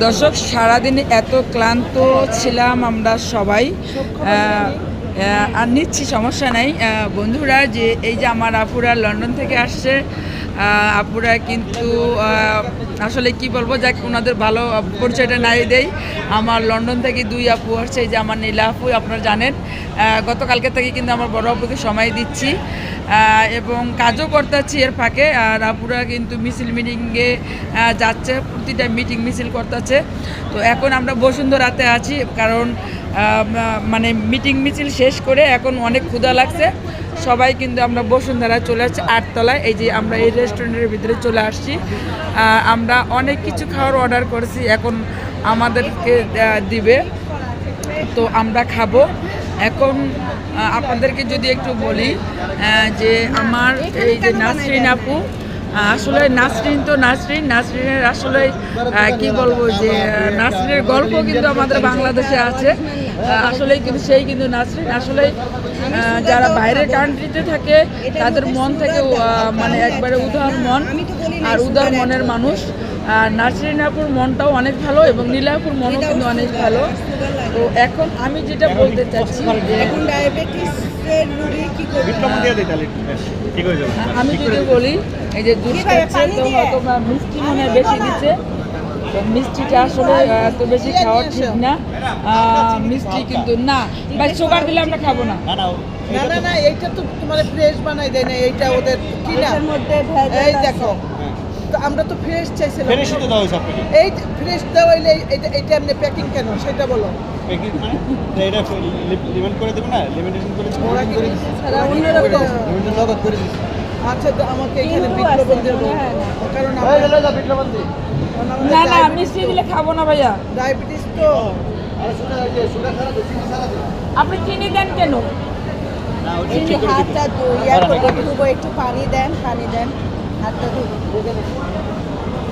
দর্শক, সারাদিনে এত ক্লান্ত ছিলাম আমরা সবাই, আর নিচ্ছি, সমস্যা নাই। বন্ধুরা, যে এই যে আমার আপুরা লন্ডন থেকে আসছে, আপুরা কিন্তু আসলে কি বলবো, যাক ওনাদের ভালো পরিচয়টা নাই দেই। আমার লন্ডন থেকে 2 আপু আসছে। এই যে আমার নীলা আপু, আপনারা জানেন গতকালকে থেকে কিন্তু আমার বড় আপুকে সময় দিচ্ছি এবং কাজও করতেছি এর ফাঁকে। আর আপুরা কিন্তু মিছিল মিটিংয়ে যাচ্ছে, প্রতিটা মিটিং মিছিল করতেছে। তো এখন আমরা বসুন্ধরাতে আছি, কারণ মানে মিটিং মিছিল শেষ করে এখন অনেক ক্ষুধা লাগছে। সবাই কিন্তু আমরা বসুন্ধরা চলে আসছি 8 তলায়। এই যে আমরা এই রেস্টুরেন্টের ভিতরে চলে আসছি। আমরা অনেক কিছু খাওয়ার অর্ডার করেছি, এখন আমাদেরকে দিবে, তো আমরা খাবো। এখন আপনাদেরকে যদি একটু বলি যে আমার এই যে নাসরিন আপু, আসলে নাসরিনের আসলে কি বলবো, যে নাসরিনের গল্প কিন্তু আমাদের বাংলাদেশে আছে। আসলে কিন্তু সেই কিন্তু নাসরিন আসলে যারা বাইরের কান্ট্রিতে থাকে তাদের মন থেকে মানে একবারে উদার মন, আর উদার মনের মানুষ। আর নাসরিন আপুর মনটাও অনেক ভালো এবং নীলা আপুর মনও কিন্তু অনেক ভালো। তো এখন আমি যেটা বলতে চাচ্ছি, আমি যদি বলি এই যে দুধ খাচ্ছে, তো হয়তো মিষ্টি মনে বেশি দিচ্ছে। তো মিষ্টিটা আসলে এত বেশি খাওয়া ঠিক না। মিষ্টি কিন্তু না ভাই, সুগার দিলে আমরা খাবো না। না না না, এইটা তো তোমার ফ্রেশ বানাই দেয় না, এইটা ওদের কিনার মধ্যে এই দেখো। তো আমরা তো ফ্রেশ চাইছিলাম, ফ্রেশ তো দাও আপনাকে। এই ফ্রেশ দেওয়া হইলে এইটা এমনি প্যাকিং কেন সেটা বলো। প্যাকিং মানে এটা লিমিট করে দেব না, লিমিটেশন করে দেব। ওরা কি লিমিটেশন লগত করে দিছে। আচ্ছা, তো আমাকে এখানে বিপ্লবন দেব, কারণ আমরা বিপ্লবন্দি না না, মিষ্টি দিলে খাবো না ভাইয়া, ডায়াবেটিস তো। আর সুগার খারাপ বেশি খারাপ। আপনি চিনি দেন কেন? চিনি হাতটা ধুবো, একটু পানি দেন, হাতটা ধুবো।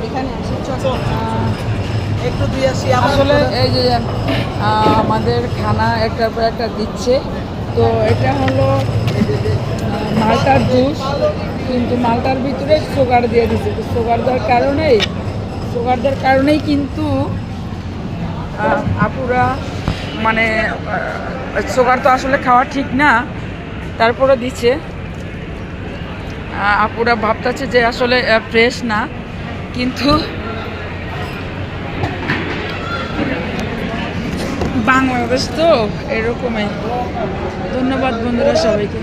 এখানে আসি, চলো একটু দিয়ে আসি। আসলে এই যে আমাদের খানা একটার পর একটা দিচ্ছে। তো এটা হলো মালটার জুস, কিন্তু মালটার ভিতরে সুগার দিয়ে দিচ্ছে। তো সুগার দেওয়ার কারণেই কিন্তু আপুরা মানে সুগার তো আসলে খাওয়া ঠিক না, তারপরে দিচ্ছে। আপুরা ভাবতেছে যে আসলে ফ্রেশ না, কিন্তু বাংলাদেশ তো এরকমই। ধন্যবাদ বন্ধুরা সবাইকে।